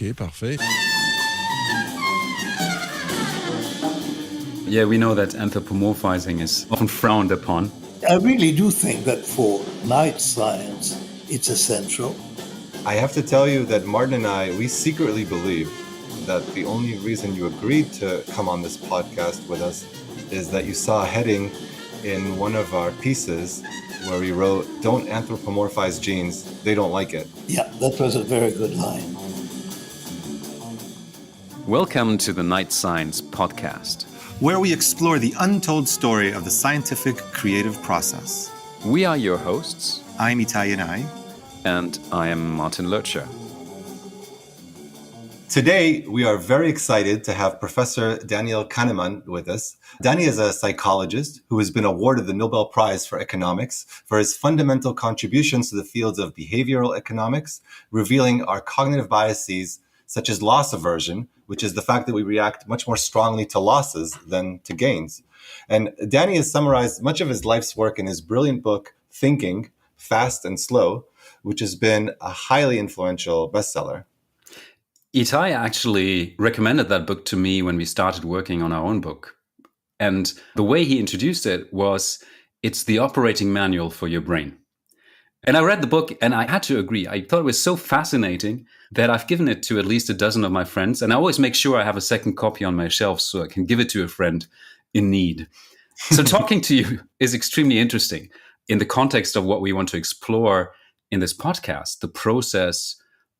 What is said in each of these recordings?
OK, parfait. Yeah, we know that anthropomorphizing is often frowned upon. I really do think that for night science, it's essential. I have to tell you that Martin and I, we secretly believe that the only reason you agreed to come on this podcast with us is that you saw a heading in one of our pieces where we wrote, "Don't anthropomorphize genes, they don't like it." Yeah, that was a very good line. Welcome to the Night Science Podcast, where we explore the untold story of the scientific creative process. We are your hosts. I'm Itai and I am Martin Lurcher. Today, we are very excited to have Professor Daniel Kahneman with us. Danny is a psychologist who has been awarded the Nobel Prize for economics for his fundamental contributions to the fields of behavioral economics, revealing our cognitive biases such as loss aversion, which is the fact that we react much more strongly to losses than to gains. And Danny has summarized much of his life's work in his brilliant book, Thinking, Fast and Slow, which has been a highly influential bestseller. Itai actually recommended that book to me when we started working on our own book. And the way he introduced it was, it's the operating manual for your brain. And I read the book and I had to agree. I thought it was so fascinating that I've given it to at least a dozen of my friends. And I always make sure I have a second copy on my shelf so I can give it to a friend in need. So talking to you is extremely interesting in the context of what we want to explore in this podcast, the process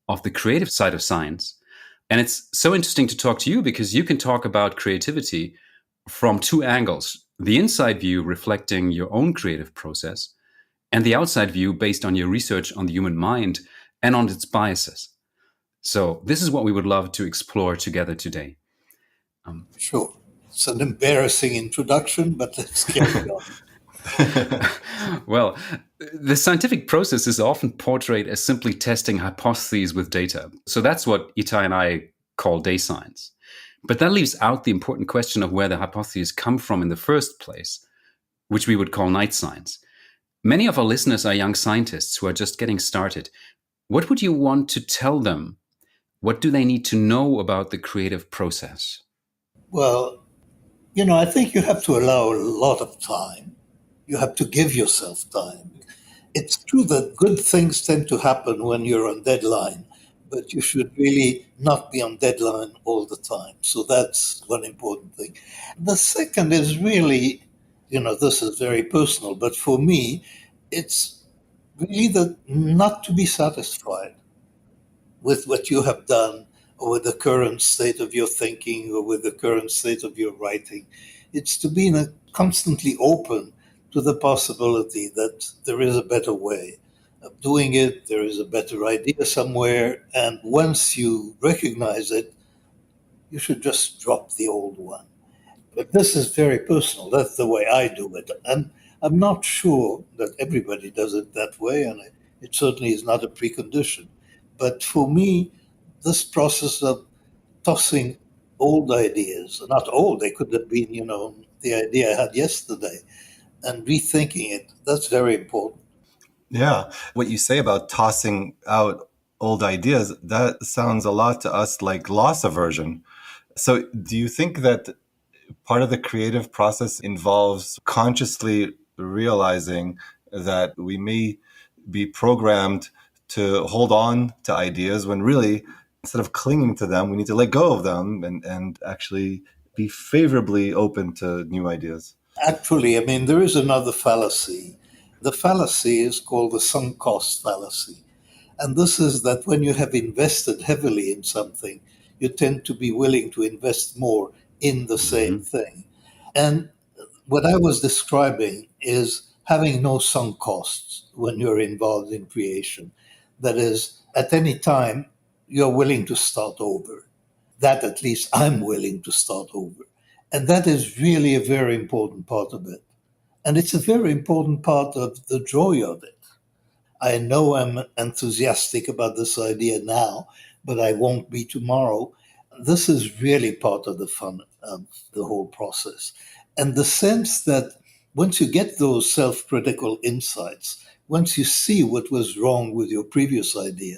of the creative side of science. And it's so interesting to talk to you because you can talk about creativity from two angles, the inside view reflecting your own creative process and the outside view based on your research on the human mind and on its biases. So this is what we would love to explore together today. Sure. It's an embarrassing introduction, but let's carry on. Well, the scientific process is often portrayed as simply testing hypotheses with data. So that's what Itai and I call day science. But that leaves out the important question of where the hypotheses come from in the first place, which we would call night science. Many of our listeners are young scientists who are just getting started. What would you want to tell them? What do they need to know about the creative process? Well, I think you have to allow a lot of time. You have to give yourself time. It's true that good things tend to happen when you're on deadline, but you should really not be on deadline all the time. So that's one important thing. The second is really, this is very personal, but for me, it's really not to be satisfied with what you have done or with the current state of your thinking or with the current state of your writing. It's to be constantly open to the possibility that there is a better way of doing it, there is a better idea somewhere, and once you recognize it, you should just drop the old one. But this is very personal. That's the way I do it. And I'm not sure that everybody does it that way, and it certainly is not a precondition. But for me, this process of tossing old ideas, not old, they could have been, the idea I had yesterday, and rethinking it, that's very important. Yeah. What you say about tossing out old ideas, that sounds a lot to us like loss aversion. So do you think that part of the creative process involves consciously realizing that we may be programmed to hold on to ideas when really, instead of clinging to them, we need to let go of them and actually be favorably open to new ideas? Actually, there is another fallacy. The fallacy is called the sunk cost fallacy. And this is that when you have invested heavily in something, you tend to be willing to invest more in the same thing. And what I was describing is having no sunk costs when you're involved in creation. That is, at any time, you're willing to start over. That at least I'm willing to start over. And that is really a very important part of it. And it's a very important part of the joy of it. I know I'm enthusiastic about this idea now, but I won't be tomorrow. This is really part of the fun of the whole process. And the sense that once you get those self-critical insights, once you see what was wrong with your previous idea,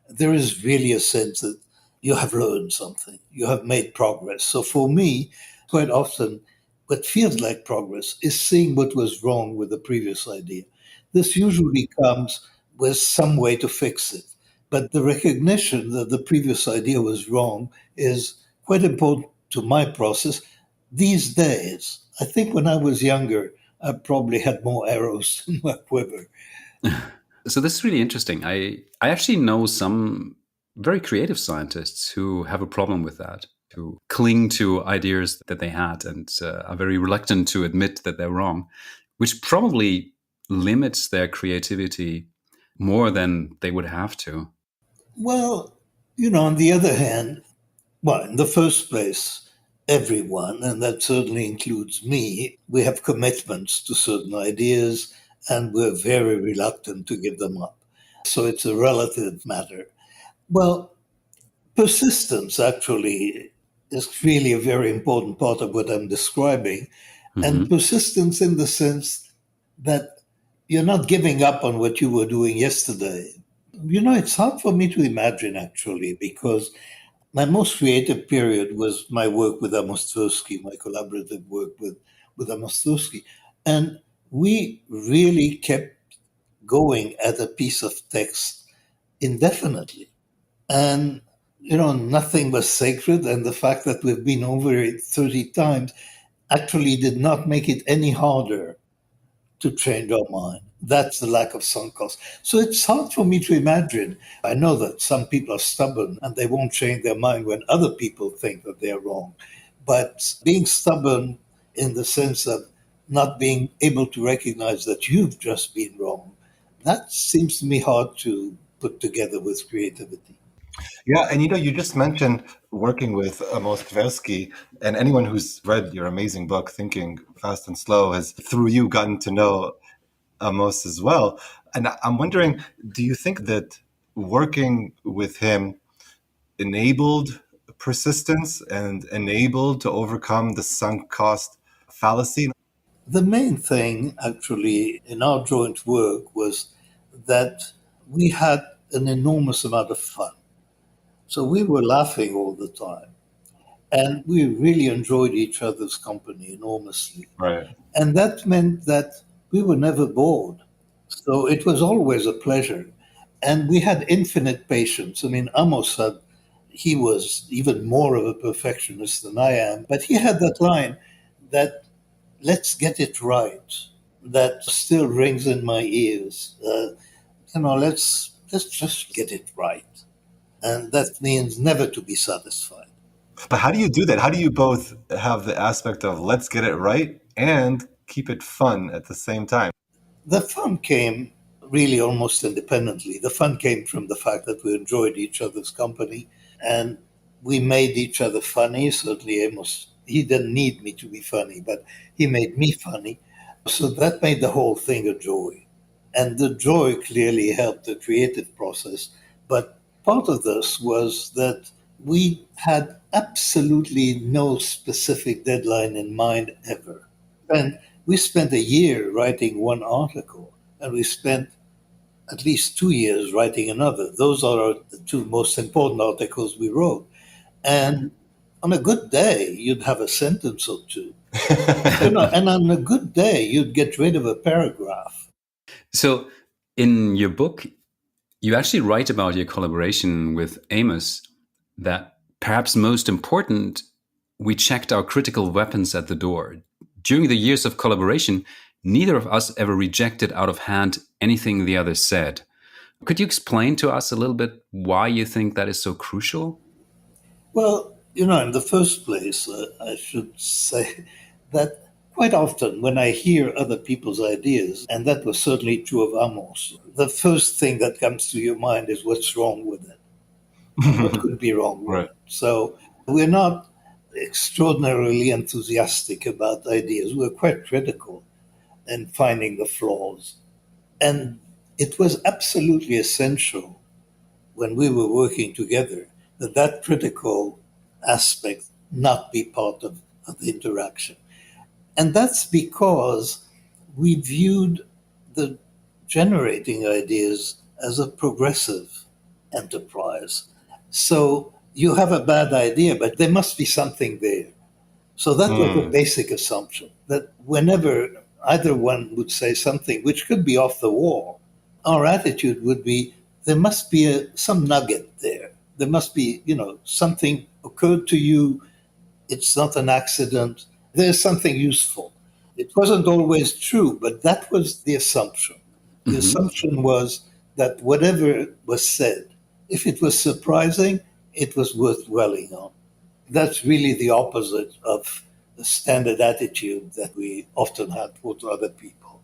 there is really a sense that you have learned something, you have made progress. So for me, quite often, what feels like progress is seeing what was wrong with the previous idea. This usually comes with some way to fix it. But the recognition that the previous idea was wrong is quite important to my process these days. I think when I was younger, I probably had more arrows in my quiver. So this is really interesting. I actually know some very creative scientists who have a problem with that, who cling to ideas that they had and are very reluctant to admit that they're wrong, which probably limits their creativity more than they would have to. Well, on the other hand, well, in the first place, everyone, and that certainly includes me, we have commitments to certain ideas and we're very reluctant to give them up. So it's a relative matter. Well, persistence actually is really a very important part of what I'm describing. And Hmm. persistence in the sense that you're not giving up on what you were doing yesterday. It's hard for me to imagine actually, because my most creative period was my work with Amos Tversky, my collaborative work with Amos Tversky. And we really kept going at a piece of text indefinitely. And, nothing was sacred. And the fact that we've been over it 30 times actually did not make it any harder to change our mind. That's the lack of sunk cost. So it's hard for me to imagine. I know that some people are stubborn and they won't change their mind when other people think that they're wrong. But being stubborn in the sense of not being able to recognize that you've just been wrong, that seems to me hard to put together with creativity. Yeah, and you just mentioned working with Amos Tversky, and anyone who's read your amazing book, Thinking Fast and Slow, has through you gotten to know Amos as well. And I'm wondering, do you think that working with him enabled persistence and enabled to overcome the sunk cost fallacy? The main thing, actually, in our joint work was that we had an enormous amount of fun. So we were laughing all the time. And we really enjoyed each other's company enormously. Right. And that meant that we were never bored. So it was always a pleasure. And we had infinite patience. I mean, Amos had, he was even more of a perfectionist than I am, but he had that line that, let's get it right, that still rings in my ears. Let's just get it right. And that means never to be satisfied. But how do you do that? How do you both have the aspect of let's get it right and keep it fun at the same time? The fun came really almost independently. The fun came from the fact that we enjoyed each other's company and we made each other funny. Certainly, Amos, he didn't need me to be funny, but he made me funny. So that made the whole thing a joy. And the joy clearly helped the creative process. But part of this was that we had absolutely no specific deadline in mind ever. And we spent a year writing one article, and we spent at least 2 years writing another. Those are the two most important articles we wrote. And on a good day, you'd have a sentence or two. And on a good day, you'd get rid of a paragraph. So in your book, you actually write about your collaboration with Amos, that perhaps most important, we checked our critical weapons at the door. During the years of collaboration, neither of us ever rejected out of hand anything the other said. Could you explain to us a little bit why you think that is so crucial? Well, in the first place, I should say that quite often when I hear other people's ideas, and that was certainly true of Amos, the first thing that comes to your mind is what's wrong with it. What could be wrong with Right. it? So we're not extraordinarily enthusiastic about ideas. We're quite critical in finding the flaws. And it was absolutely essential when we were working together that that critical aspect not be part of the interaction. And that's because we viewed the generating ideas as a progressive enterprise. So, you have a bad idea, but there must be something there. So that was the basic assumption, that whenever either one would say something which could be off the wall, our attitude would be there must be some nugget there. There must be, something occurred to you. It's not an accident. There's something useful. It wasn't always true, but that was the assumption. The assumption was that whatever was said, if it was surprising, it was worth dwelling on. That's really the opposite of the standard attitude that we often have towards other people.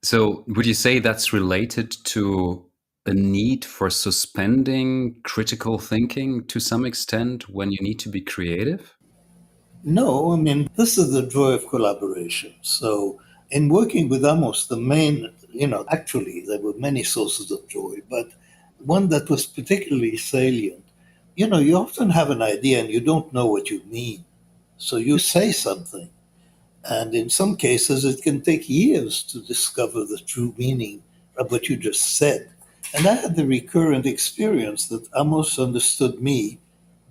So would you say that's related to a need for suspending critical thinking to some extent when you need to be creative? No, I mean, this is the joy of collaboration. So in working with Amos, the main, actually, there were many sources of joy, but one that was particularly salient, you often have an idea and you don't know what you mean. So you say something. And in some cases, it can take years to discover the true meaning of what you just said. And I had the recurrent experience that Amos understood me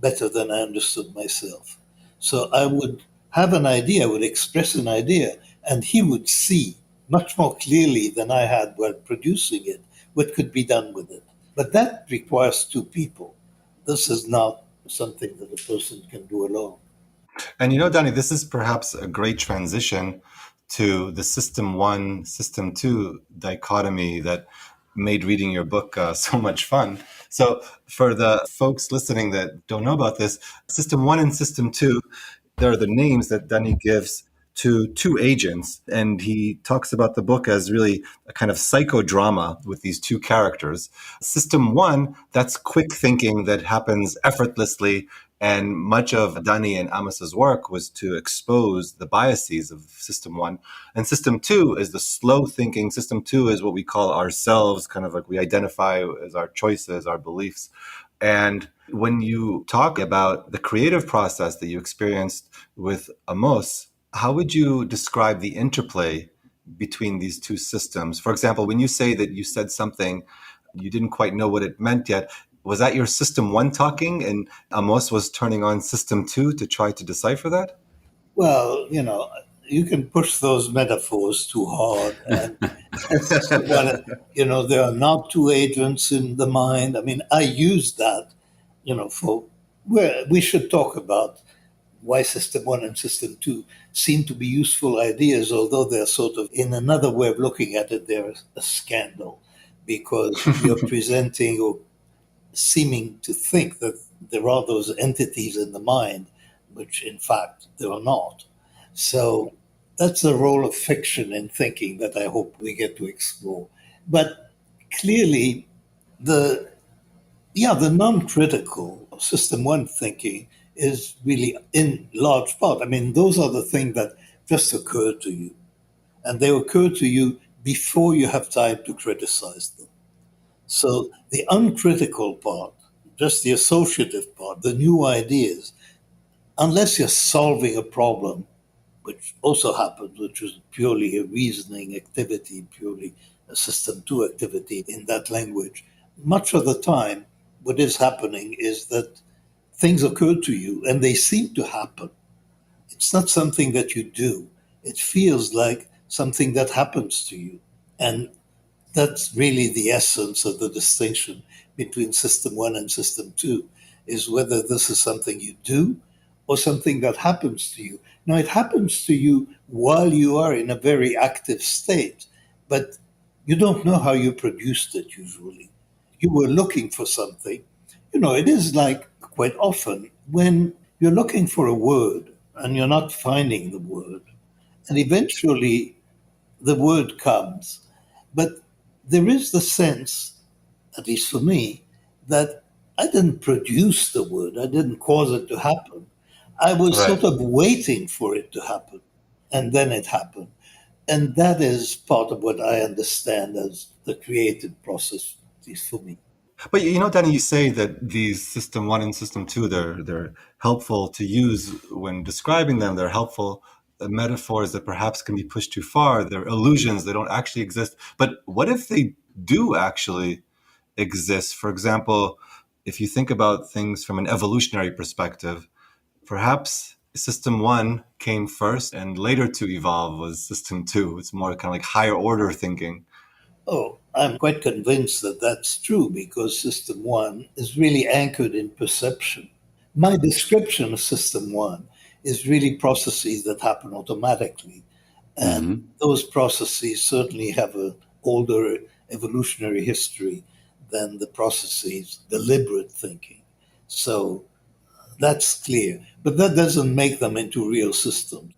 better than I understood myself. So I would have an idea, I would express an idea, and he would see much more clearly than I had while producing it what could be done with it. But that requires two people. This is not something that a person can do alone. And Danny, this is perhaps a great transition to the system one, system two dichotomy that made reading your book so much fun. So for the folks listening that don't know about this, system one and system two, they're the names that Danny gives to two agents. And he talks about the book as really a kind of psychodrama with these two characters. System one, that's quick thinking that happens effortlessly. And much of Danny and Amos's work was to expose the biases of system one. And system two is the slow thinking. System two is what we call ourselves, kind of like we identify as our choices, our beliefs. And when you talk about the creative process that you experienced with Amos, how would you describe the interplay between these two systems? For example, when you say that you said something, you didn't quite know what it meant yet, was that your system one talking and Amos was turning on system two to try to decipher that? Well, you can push those metaphors too hard. And there are not two agents in the mind. I mean, I use that, we should talk about why system one and system two seem to be useful ideas, although they're sort of, in another way of looking at it, they're a scandal because you're presenting or seeming to think that there are those entities in the mind, which in fact there are not. So that's the role of fiction in thinking that I hope we get to explore. But clearly, the non-critical system one thinking is really in large part, I mean, those are the things that just occur to you. And they occur to you before you have time to criticize them. So the uncritical part, just the associative part, the new ideas, unless you're solving a problem, which also happens, which is purely a reasoning activity, purely a system two activity in that language, much of the time what is happening is that things occur to you and they seem to happen. It's not something that you do. It feels like something that happens to you. And that's really the essence of the distinction between system one and system two, is whether this is something you do or something that happens to you. Now, it happens to you while you are in a very active state, but you don't know how you produced it usually. You were looking for something. It is like quite often when you're looking for a word and you're not finding the word, and eventually the word comes. But there is the sense, at least for me, that I didn't produce the word. I didn't cause it to happen. I was Right. sort of waiting for it to happen, and then it happened. And that is part of what I understand as the creative process, at least for me. But Danny, you say that these system one and system two, they're helpful to use when describing them. They're helpful metaphors that perhaps can be pushed too far. They're illusions. They don't actually exist. But what if they do actually exist? For example, if you think about things from an evolutionary perspective, perhaps system one came first and later to evolve was system two. It's more kind of like higher order thinking. Oh, I'm quite convinced that that's true because System 1 is really anchored in perception. My description of System 1 is really processes that happen automatically. And Hmm. those processes certainly have an older evolutionary history than the processes, deliberate thinking. So that's clear. But that doesn't make them into real systems.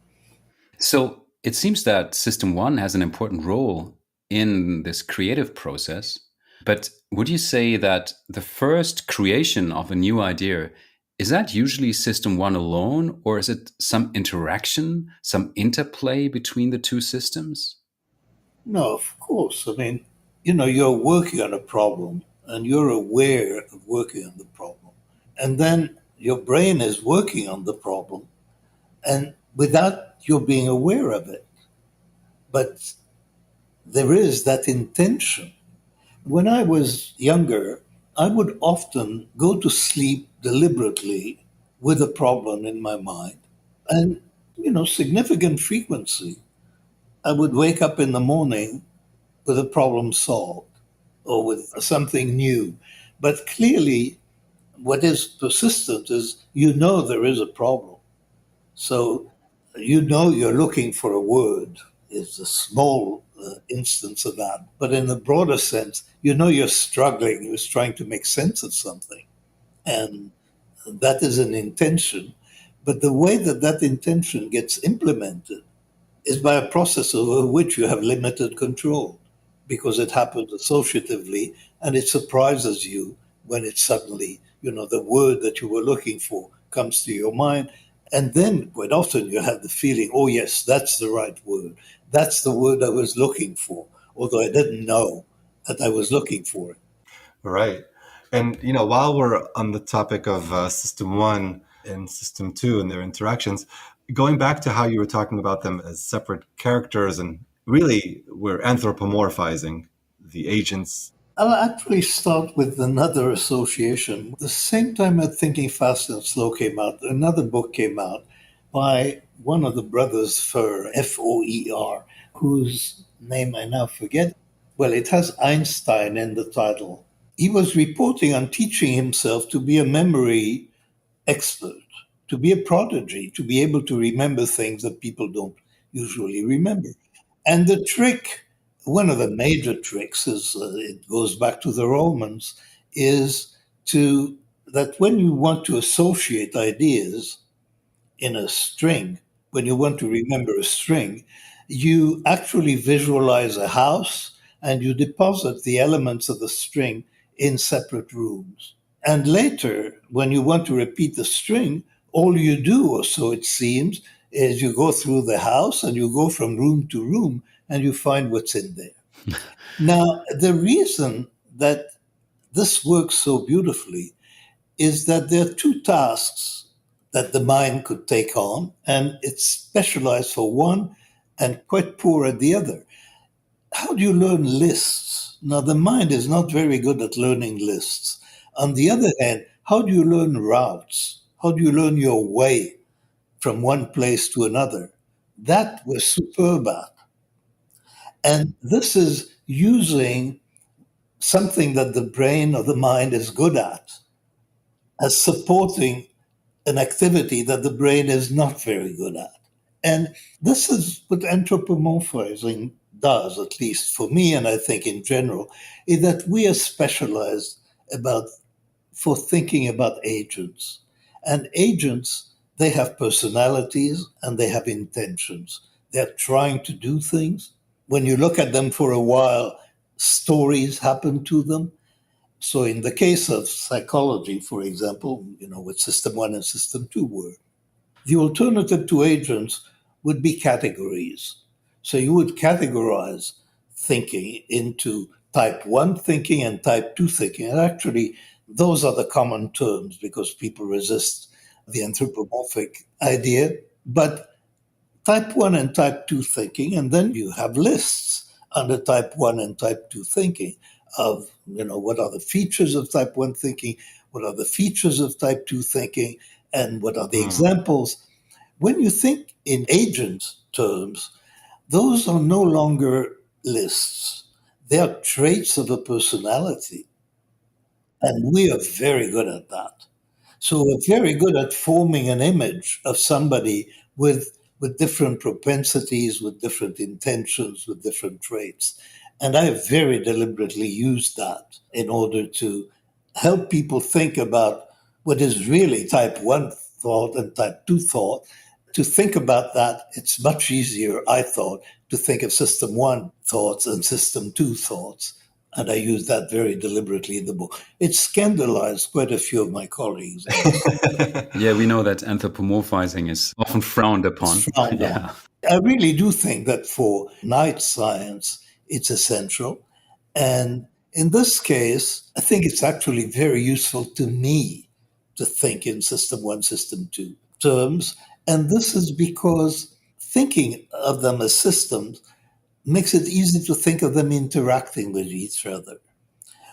So it seems that system one has an important role in this creative process. But would you say that the first creation of a new idea is that usually system one alone, or is it some interaction, some interplay between the two systems? No, of course. I mean, you're working on a problem and you're aware of working on the problem. And then your brain is working on the problem and without you being aware of it. But there is that intention. When I was younger, I would often go to sleep deliberately with a problem in my mind. And, significant frequency, I would wake up in the morning with a problem solved or with something new. But clearly, what is persistent is there is a problem. So you're looking for a word. It's a small instance of that. But in the broader sense, you're struggling. You're trying to make sense of something. And that is an intention. But the way that that intention gets implemented is by a process over which you have limited control because it happens associatively and it surprises you when it suddenly, the word that you were looking for comes to your mind. And then quite often you have the feeling, oh, yes, that's the right word. That's the word I was looking for, although I didn't know that I was looking for it. Right. And, while we're on the topic of system one and system two and their interactions, going back to how you were talking about them as separate characters, and really we're anthropomorphizing the agents. I'll actually start with another association. The same time that Thinking Fast and Slow came out, another book came out by one of the brothers, Foer, whose name I now forget. Well, it has Einstein in the title. He was reporting on teaching himself to be a memory expert, to be a prodigy, to be able to remember things that people don't usually remember. And the trick, one of the major tricks, is it goes back to the Romans, is to that when you want to associate ideas in a string, when you want to remember a string, you actually visualize a house and you deposit the elements of the string in separate rooms. And later, when you want to repeat the string, all you do, or so it seems, is you go through the house and you go from room to room and you find what's in there. Now, the reason that this works so beautifully is that there are two tasks that the mind could take on, and it's specialized for one and quite poor at the other. How do you learn lists? Now, the mind is not very good at learning lists. On the other hand, how do you learn routes? How do you learn your way from one place to another? That was superb at. And this is using something that the brain or the mind is good at as supporting an activity that the brain is not very good at. And this is what anthropomorphizing does, at least for me, and I think in general, is that we are specialized for thinking about agents. And agents, they have personalities and they have intentions. They're trying to do things. When you look at them for a while, stories happen to them. So in the case of psychology, for example, what system one and system two were, the alternative to agents would be categories. So you would categorize thinking into type 1 thinking and type 2 thinking. And actually, those are the common terms because people resist the anthropomorphic idea. But type 1 and type 2 thinking, and then you have lists under type 1 and type 2 thinking of, what are the features of type 1 thinking, what are the features of type 2 thinking, and what are the examples. When you think in agent terms, those are no longer lists. They are traits of a personality. And we are very good at that. So we're very good at forming an image of somebody with different propensities, with different intentions, with different traits. And I have very deliberately used that in order to help people think about what is really type 1 thought and type 2 thought. To think about that, it's much easier, I thought, to think of system 1 thoughts and system 2 thoughts. And I use that very deliberately in the book. It scandalized quite a few of my colleagues. Yeah, we know that anthropomorphizing is often frowned upon. It's frowned on. I really do think that for night science, it's essential. And in this case, I think it's actually very useful to me to think in system 1, system 2 terms. And this is because thinking of them as systems makes it easy to think of them interacting with each other.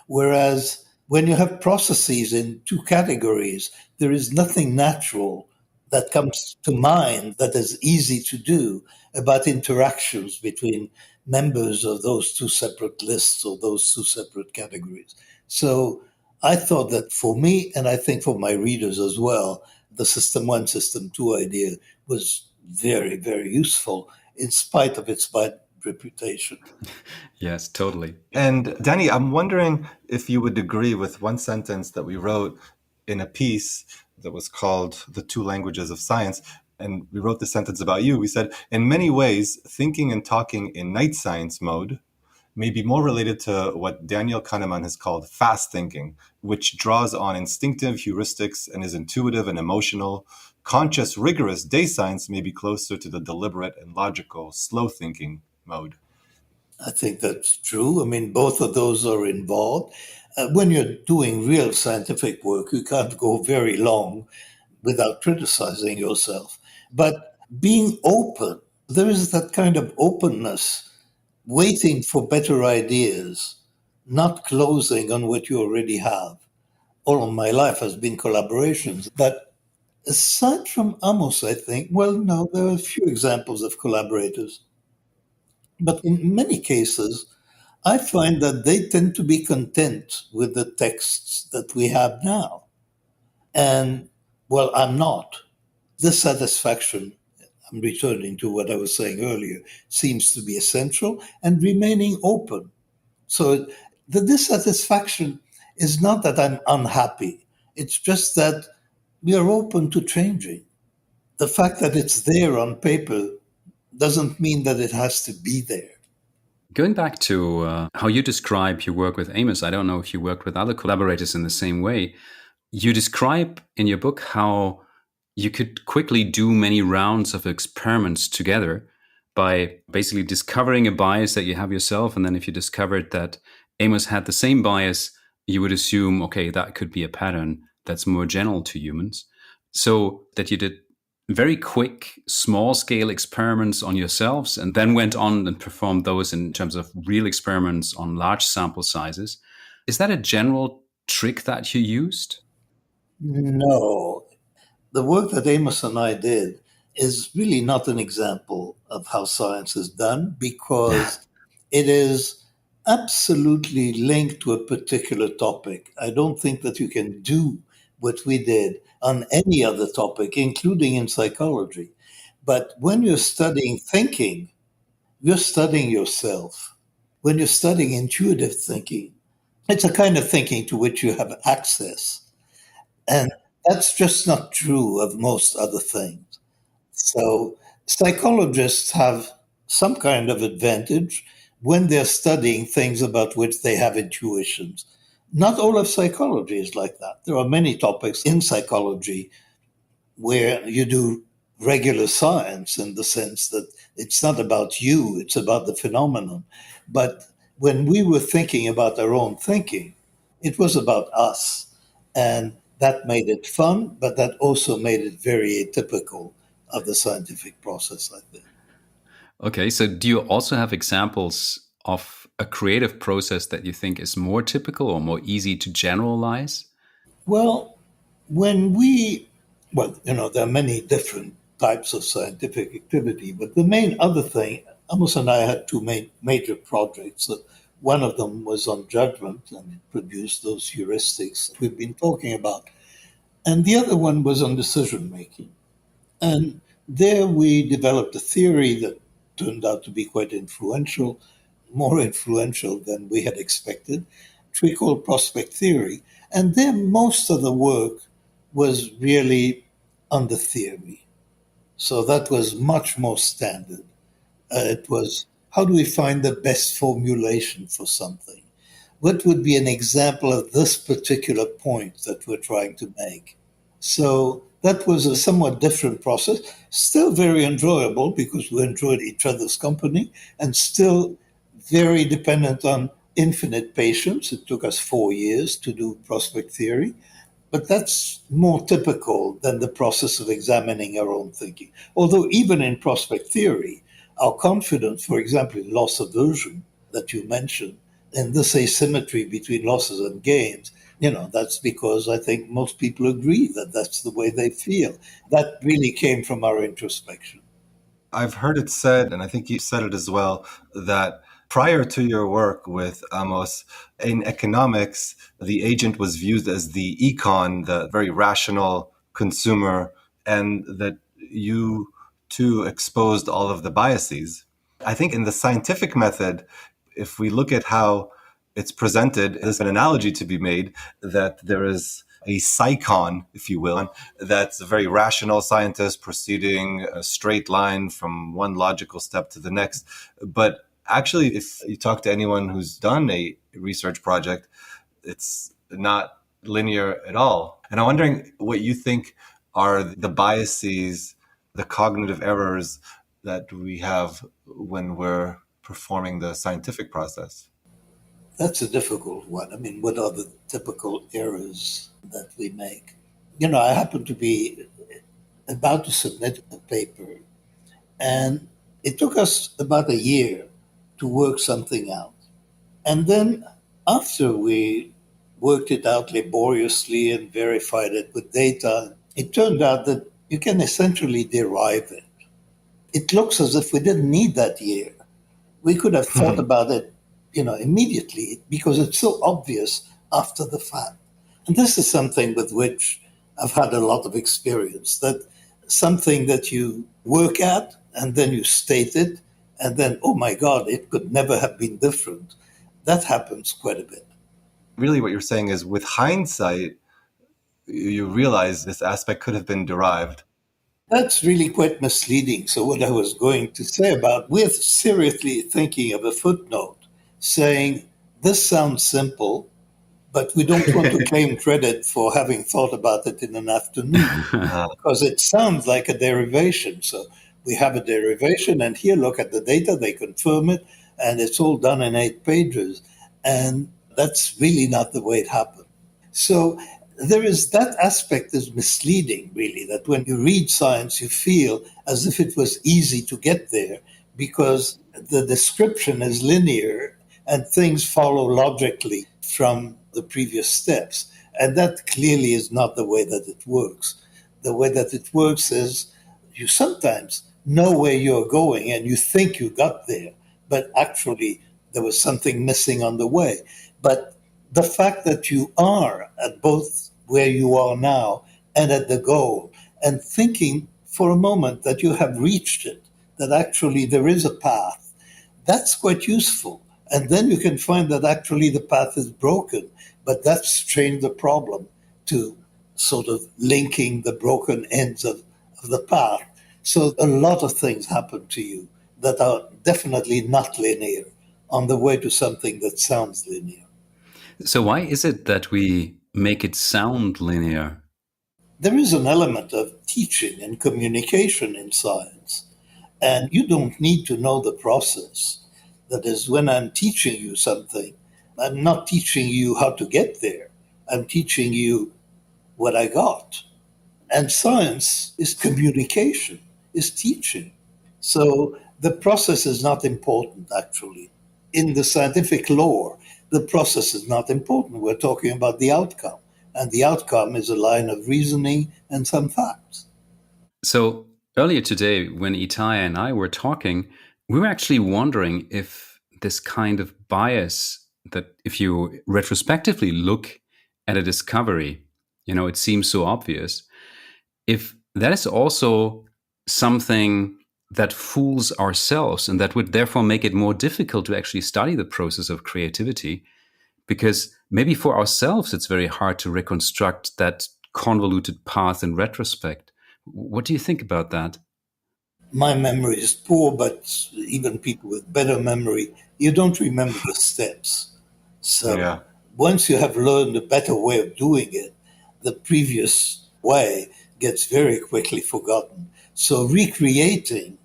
Whereas when you have processes in 2 categories, there is nothing natural that comes to mind that is easy to do about interactions between members of those 2 separate lists or those 2 separate categories. So I thought that for me, and I think for my readers as well, the system 1, system 2 idea was very, very useful in spite of its bad reputation. Yes, totally. And Danny, I'm wondering if you would agree with one sentence that we wrote in a piece that was called The Two Languages of Science. And we wrote the sentence about you. We said, in many ways, thinking and talking in night science mode may be more related to what Daniel Kahneman has called fast thinking, which draws on instinctive heuristics and is intuitive and emotional. Conscious, rigorous day science may be closer to the deliberate and logical, slow thinking mode. I think that's true. I mean, both of those are involved. When you're doing real scientific work, you can't go very long without criticizing yourself. But being open, there is that kind of openness, waiting for better ideas, not closing on what you already have. All of my life has been collaborations. But aside from Amos, I think, well, no, there are a few examples of collaborators. But in many cases, I find that they tend to be content with the texts that we have now. And, well, I'm not. Dissatisfaction, I'm returning to what I was saying earlier, seems to be essential, and remaining open. So the dissatisfaction is not that I'm unhappy. It's just that we are open to changing. The fact that it's there on paper doesn't mean that it has to be there. Going back to how you describe your work with Amos, I don't know if you worked with other collaborators in the same way. You describe in your book how you could quickly do many rounds of experiments together by basically discovering a bias that you have yourself. And then if you discovered that Amos had the same bias, you would assume, okay, that could be a pattern that's more general to humans. So that you did very quick, small-scale experiments on yourselves and then went on and performed those in terms of real experiments on large sample sizes. Is that a general trick that you used? No. The work that Amos and I did is really not an example of how science is done because it is absolutely linked to a particular topic. I don't think that you can do what we did on any other topic, including in psychology. But when you're studying thinking, you're studying yourself. When you're studying intuitive thinking, it's a kind of thinking to which you have access. And that's just not true of most other things. So psychologists have some kind of advantage when they're studying things about which they have intuitions. Not all of psychology is like that. There are many topics in psychology where you do regular science in the sense that it's not about you, it's about the phenomenon. But when we were thinking about our own thinking, it was about us. And that made it fun, but that also made it very atypical of the scientific process, I think. Okay, so do you also have examples of a creative process that you think is more typical or more easy to generalize? Well, when we, well, there are many different types of scientific activity, but the main other thing, Amos and I had two major projects. One of them was on judgment, and it produced those heuristics that we've been talking about. And the other one was on decision making. And there we developed a theory that turned out to be quite influential, more influential than we had expected, which we call prospect theory. And then most of the work was really on the theory. So that was much more standard. It was, how do we find the best formulation for something? What would be an example of this particular point that we're trying to make? So that was a somewhat different process, still very enjoyable because we enjoyed each other's company, and still very dependent on infinite patience. It took us 4 years to do prospect theory, but that's more typical than the process of examining our own thinking. Although even in prospect theory, our confidence, for example, in loss aversion that you mentioned, and this asymmetry between losses and gains, that's because I think most people agree that that's the way they feel. That really came from our introspection. I've heard it said, and I think you said it as well, that prior to your work with Amos, in economics, the agent was viewed as the econ, the very rational consumer, and that you too exposed all of the biases. I think in the scientific method, if we look at how it's presented, there's an analogy to be made that there is a psycon, if you will, that's a very rational scientist proceeding a straight line from one logical step to the next. But actually, if you talk to anyone who's done a research project, it's not linear at all. And I'm wondering what you think are the biases, the cognitive errors that we have when we're performing the scientific process. That's a difficult one. I mean, what are the typical errors that we make? I happen to be about to submit a paper, and it took us about a year to work something out. And then after we worked it out laboriously and verified it with data, it turned out that you can essentially derive it. It looks as if we didn't need that year. We could have thought about it, immediately because it's so obvious after the fact. And this is something with which I've had a lot of experience, that something that you work at and then you state it, and then, oh my God, it could never have been different. That happens quite a bit. Really, what you're saying is with hindsight, you realize this aspect could have been derived. That's really quite misleading. So, what I was going to say about, we're seriously thinking of a footnote saying, this sounds simple, but we don't want to claim credit for having thought about it in an afternoon because it sounds like a derivation. So, we have a derivation, and here, look at the data, they confirm it, and it's all done in 8 pages. And that's really not the way it happened. So, there is that aspect is misleading, really, that when you read science, you feel as if it was easy to get there because the description is linear and things follow logically from the previous steps. And that clearly is not the way that it works. The way that it works is you sometimes know where you're going and you think you got there, but actually there was something missing on the way. But the fact that you are at both where you are now and at the goal, and thinking for a moment that you have reached it, that actually there is a path, that's quite useful. And then you can find that actually the path is broken, but that's changed the problem to sort of linking the broken ends of the path. So a lot of things happen to you that are definitely not linear on the way to something that sounds linear. So why is it that we make it sound linear? There is an element of teaching and communication in science, and you don't need to know the process. That is, when I'm teaching you something, I'm not teaching you how to get there. I'm teaching you what I got. And science is communication, is teaching. So the process is not important, actually. In the scientific lore, the process is not important. We're talking about the outcome. and the outcome is a line of reasoning and some facts. So earlier today, when Itai and I were talking, we were actually wondering if this kind of bias that if you retrospectively look at a discovery, it seems so obvious, if that is also something that fools ourselves and that would therefore make it more difficult to actually study the process of creativity, because maybe for ourselves it's very hard to reconstruct that convoluted path in retrospect. What do you think about that? My memory is poor, but even people with better memory, you don't remember the steps. So Yeah. once you have learned a better way of doing it, the previous way gets very quickly forgotten. So recreating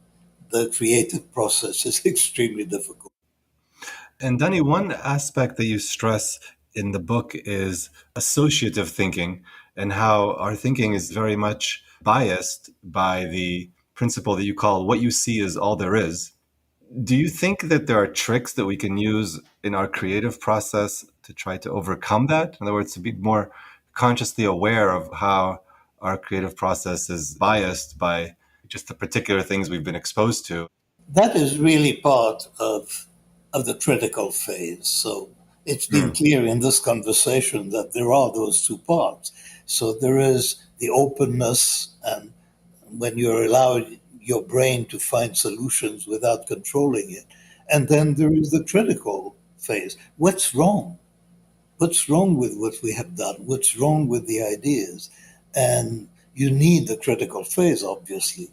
the creative process is extremely difficult. And Danny, one aspect that you stress in the book is associative thinking and how our thinking is very much biased by the principle that you call what you see is all there is. Do you think that there are tricks that we can use in our creative process to try to overcome that? In other words, to be more consciously aware of how our creative process is biased by just the particular things we've been exposed to? That is really part of the critical phase. So it's been Hmm. clear in this conversation that there are those two parts. So there is the openness, and when you're allowed your brain to find solutions without controlling it. And then there is the critical phase. What's wrong? What's wrong with what we have done? What's wrong with the ideas? And you need the critical phase, obviously.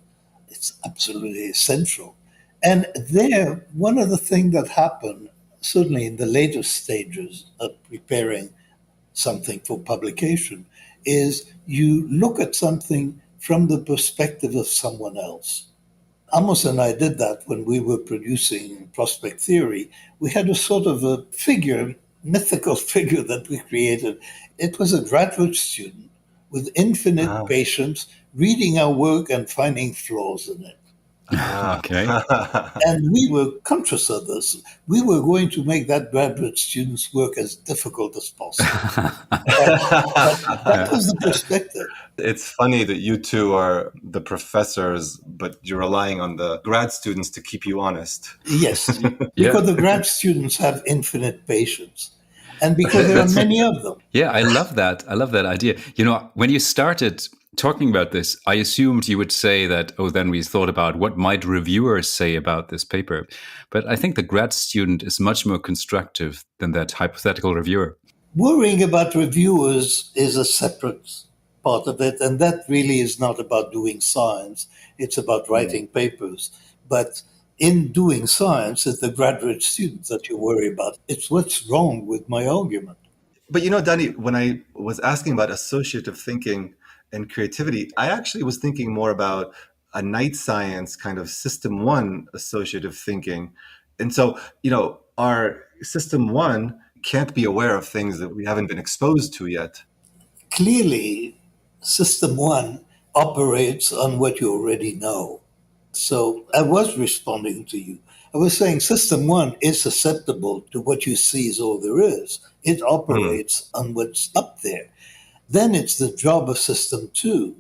It's absolutely essential. And there, one of the things that happened, certainly in the later stages of preparing something for publication, is you look at something from the perspective of someone else. Amos and I did that when we were producing Prospect Theory. We had a sort of a figure, mythical figure that we created. It was a graduate student with infinite Ah. patience reading our work and finding flaws in it. Ah. Okay. And we were conscious of this. We were going to make that graduate student's work as difficult as possible. But that was the perspective. It's funny that you two are the professors, but you're relying on the grad students to keep you honest. Yes, Yeah. because the grad students have infinite patience, and because there are many of them. Yeah, I love that. I love that idea. When you started talking about this, I assumed you would say that, then we thought about what might reviewers say about this paper. But I think the grad student is much more constructive than that hypothetical reviewer. Worrying about reviewers is a separate part of it, and that really is not about doing science. It's about writing papers. But in doing science, it's the graduate students that you worry about. It's what's wrong with my argument. But Danny, when I was asking about associative thinking and creativity, I actually was thinking more about a night science kind of system one associative thinking. And so, our system one can't be aware of things that we haven't been exposed to yet. Clearly, System 1 operates on what you already know. So I was responding to you. I was saying System 1 is susceptible to what you see is all there is. It operates on what's up there. Then it's the job of System 2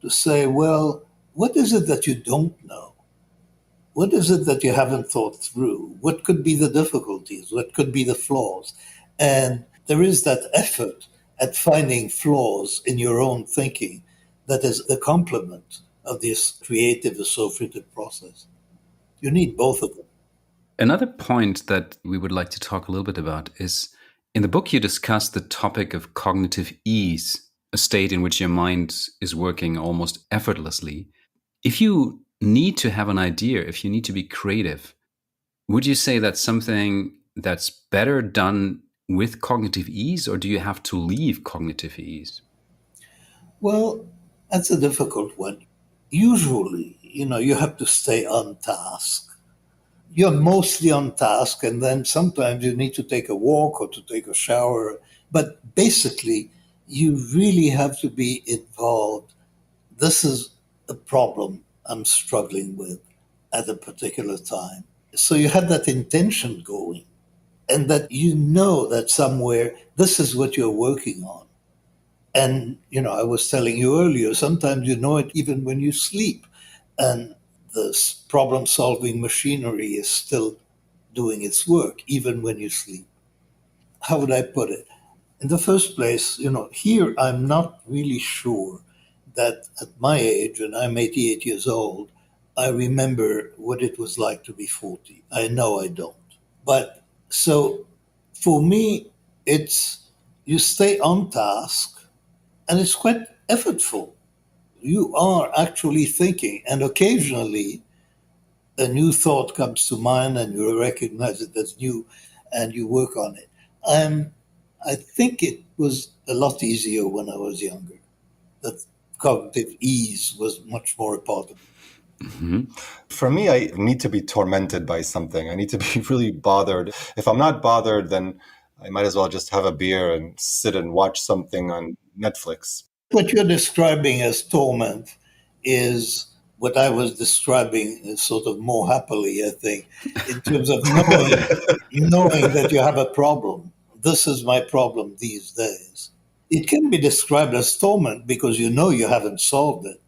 to say, well, what is it that you don't know? What is it that you haven't thought through? What could be the difficulties? What could be the flaws? And there is that effort at finding flaws in your own thinking that is the complement of this creative associative process. You need both of them. Another point that we would like to talk a little bit about is in the book, you discuss the topic of cognitive ease, a state in which your mind is working almost effortlessly. If you need to have an idea, if you need to be creative, would you say that's something that's better done with cognitive ease, or do you have to leave cognitive ease? Well, that's a difficult one. Usually, you have to stay on task. You're mostly on task, and then sometimes you need to take a walk or to take a shower. But basically, you really have to be involved. This is a problem I'm struggling with at a particular time. So you have that intention going, and that you know that somewhere this is what you're working on. And, I was telling you earlier, sometimes you know it even when you sleep. And the problem solving machinery is still doing its work, even when you sleep. How would I put it? In the first place, here I'm not really sure that at my age, and I'm 88 years old, I remember what it was like to be 40. I know I don't. But so for me, it's you stay on task and it's quite effortful. You are actually thinking, and occasionally a new thought comes to mind and you recognize it as new and you work on it. I think it was a lot easier when I was younger. That cognitive ease was much more a part of it. For me, I need to be tormented by something. I need to be really bothered. If I'm not bothered, then I might as well just have a beer and sit and watch something on Netflix. What you're describing as torment is what I was describing as sort of more happily, I think, in terms of knowing that you have a problem. This is my problem these days. It can be described as torment because you know you haven't solved it,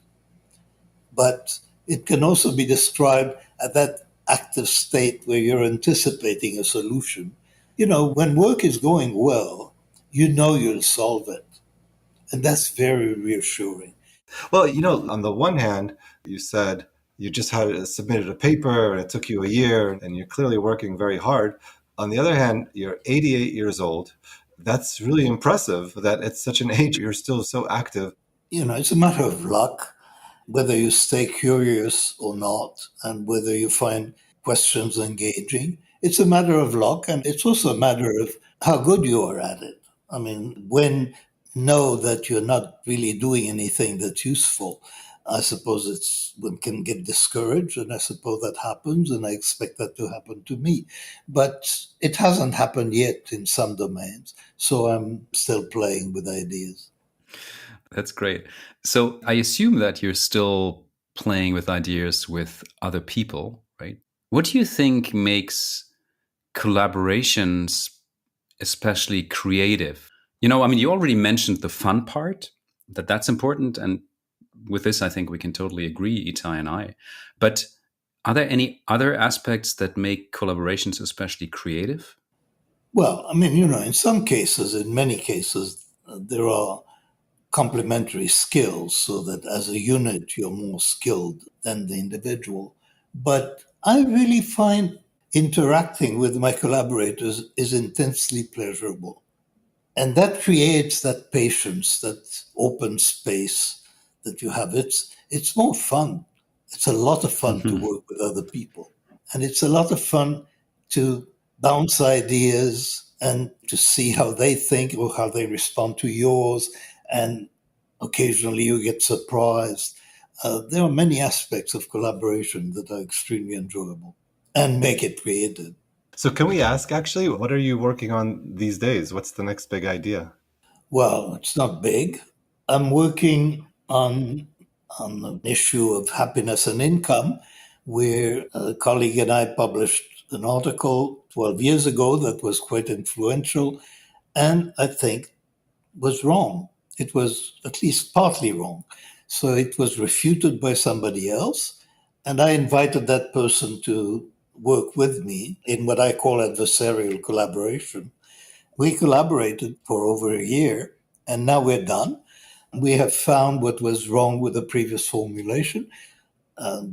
but it can also be described at that active state where you're anticipating a solution. When work is going well, you know you'll solve it. And that's very reassuring. Well, on the one hand, you said you just had submitted a paper and it took you a year and you're clearly working very hard. On the other hand, you're 88 years old. That's really impressive that at such an age you're still so active. It's a matter of luck, whether you stay curious or not, and whether you find questions engaging. It's a matter of luck, and it's also a matter of how good you are at it. I mean, when know that you're not really doing anything that's useful, I suppose one can get discouraged, and I suppose that happens, and I expect that to happen to me. But it hasn't happened yet in some domains, so I'm still playing with ideas. That's great. So I assume that you're still playing with ideas with other people, right? What do you think makes collaborations especially creative? You already mentioned the fun part, that's important. And with this, I think we can totally agree, Itai and I. But are there any other aspects that make collaborations especially creative? Well, in some cases, in many cases, there are complementary skills so that as a unit, you're more skilled than the individual. But I really find interacting with my collaborators is intensely pleasurable. And that creates that patience, that open space that you have. It's more fun. It's a lot of fun to work with other people. And it's a lot of fun to bounce ideas and to see how they think or how they respond to yours. And occasionally you get surprised. There are many aspects of collaboration that are extremely enjoyable and make it creative. So can we ask, actually, what are you working on these days? What's the next big idea? Well, it's not big. I'm working on an issue of happiness and income, where a colleague and I published an article 12 years ago that was quite influential and I think was wrong. It was at least partly wrong. So it was refuted by somebody else. And I invited that person to work with me in what I call adversarial collaboration. We collaborated for over a year, and now we're done. We have found what was wrong with the previous formulation.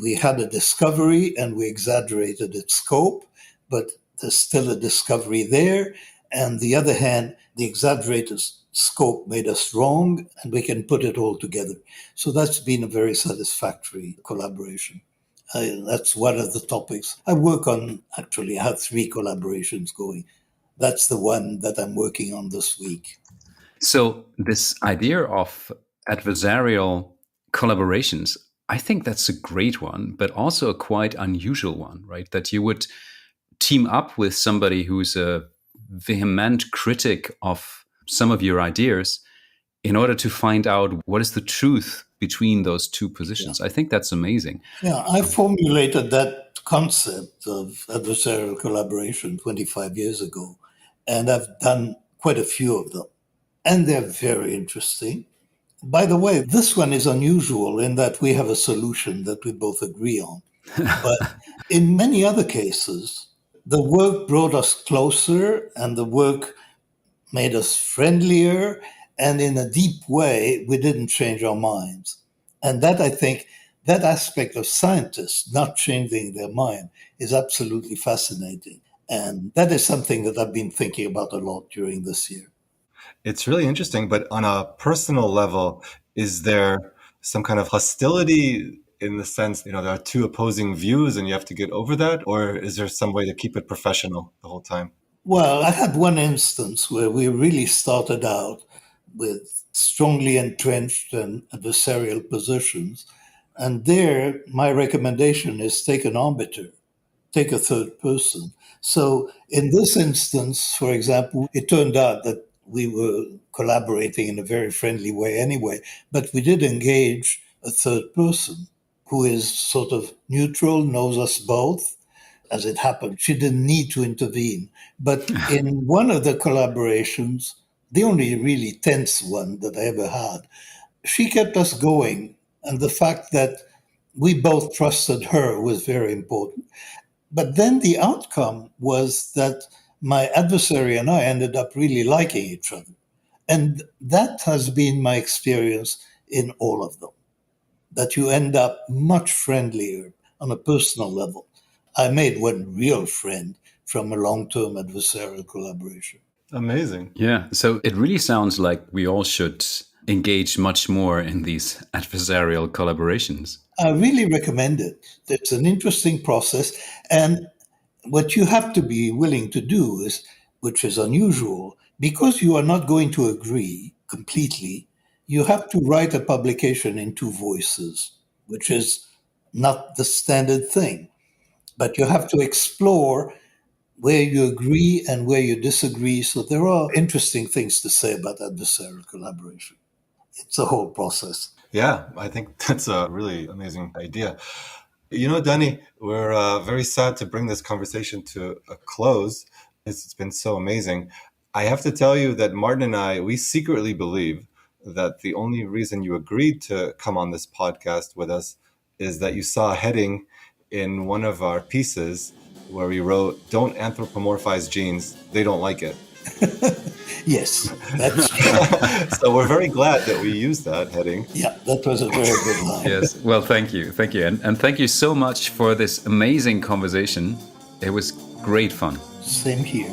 We had a discovery and we exaggerated its scope, but there's still a discovery there. And the other hand, the exaggerated scope made us wrong, and we can put it all together. So that's been a very satisfactory collaboration. That's one of the topics I work on. Actually, I have 3 collaborations going. That's the one that I'm working on this week. So this idea of adversarial collaborations, I think that's a great one, but also a quite unusual one, right? That you would team up with somebody who's a vehement critic of some of your ideas in order to find out what is the truth between those two positions. Yeah. I think that's amazing. Yeah, I formulated that concept of adversarial collaboration 25 years ago, and I've done quite a few of them. and they're very interesting. By the way, this one is unusual in that we have a solution that we both agree on. But in many other cases, the work brought us closer and the work made us friendlier. And in a deep way, we didn't change our minds. And that, I think, that aspect of scientists not changing their mind is absolutely fascinating. And that is something that I've been thinking about a lot during this year. It's really interesting, but on a personal level, is there some kind of hostility in the sense, there are two opposing views and you have to get over that? Or is there some way to keep it professional the whole time? Well, I had one instance where we really started out with strongly entrenched and adversarial positions. And there, my recommendation is take an arbiter, take a third person. So in this instance, for example, it turned out that we were collaborating in a very friendly way anyway, but we did engage a third person who is sort of neutral, knows us both. As it happened, she didn't need to intervene. But in one of the collaborations, the only really tense one that I ever had, she kept us going. And the fact that we both trusted her was very important. But then the outcome was that my adversary and I ended up really liking each other. And that has been my experience in all of them, that you end up much friendlier on a personal level. I made one real friend from a long-term adversarial collaboration. Amazing. Yeah. So it really sounds like we all should engage much more in these adversarial collaborations. I really recommend it. It's an interesting process. And what you have to be willing to do is, which is unusual, because you are not going to agree completely, you have to write a publication in two voices, which is not the standard thing. But you have to explore where you agree and where you disagree. So there are interesting things to say about adversarial collaboration. It's a whole process. Yeah, I think that's a really amazing idea. Danny, we're very sad to bring this conversation to a close. It's been so amazing. I have to tell you that Martin and I, we secretly believe that the only reason you agreed to come on this podcast with us is that you saw a heading in one of our pieces where we wrote, "Don't anthropomorphize genes, they don't like it." Yes, that's true. So we're very glad that we used that heading. Yeah, that was a very good line. Yes. Well, thank you. Thank you. And thank you so much for this amazing conversation. It was great fun. Same here.